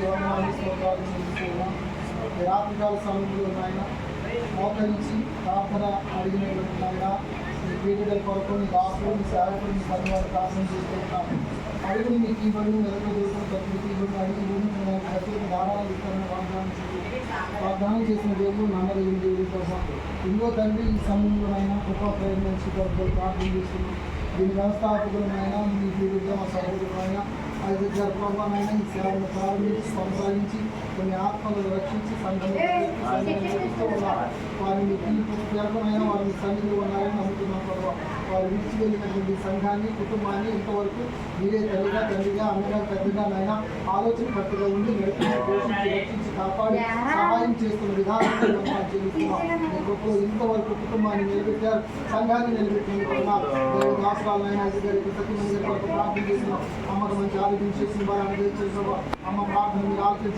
వందనాలు స్తోత్రాలు చెల్లిస్తున్నాం. ఈ రాత్రికాల సమయంలో నాయన మోకరించి ప్రార్థన అడిగినటువంటి నాయన ఈ పీడికల కొరకు నీ దాసుని సేవకుని పనివారు ప్రార్థన చేసుకుంటున్నాము. అడుగుని మీకు ఇవ్వడం వెదకదూరుకుని ప్రకృతి ఇవ్వడం అడిగి ప్రత్యేక దారాలు ఇస్తారని వాగ్దానం చేసిన దేవుడు నమ్మదగిన దేవుడి కోసం ఇంకో తండ్రి ఈ సమయంలోనైనా కృపా ప్రయత్నించి కొరకు ప్రార్థన చేస్తున్నాం. దీని వ్యవస్థాపకులమైనా మీ పీడిగా మా సహోదరులైనా ఐదు గర్భమైనా ఈ సేవను ప్రారంభించి కొనసాగించి కొన్ని ఆత్మలను రక్షించి వారిని జరపనైనా వారిని సన్నిధిలో ఉన్నారని నమ్ముతున్నాం. ప్రభావ వారు విడిచి వెళ్ళినటువంటి సంఘాన్ని కుటుంబాన్ని ఇంతవరకు మీరే తల్లిగా తండ్రిగా అన్నగా పెద్దగా నైనా ఆలోచన కట్టుగా ఉండి పోషించి రక్షించి కాపాడి సహాయం చేస్తున్న విధానాన్ని చెల్లిస్తున్నాం. గొప్ప ఇంతవరకు కుటుంబాన్ని నిలబెట్టారు, సంఘాన్ని నిలబెట్టుకున్నారు. దాసరాలైనా అధికారికి ప్రతి మంది కొరకు ప్రార్థన చేస్తున్నాం. అమ్మకు మంచి ఆరోగ్యం చేసిన వారు అనుగ్రహించిన అమ్మ ప్రార్థన మీరు ఆలోచించిన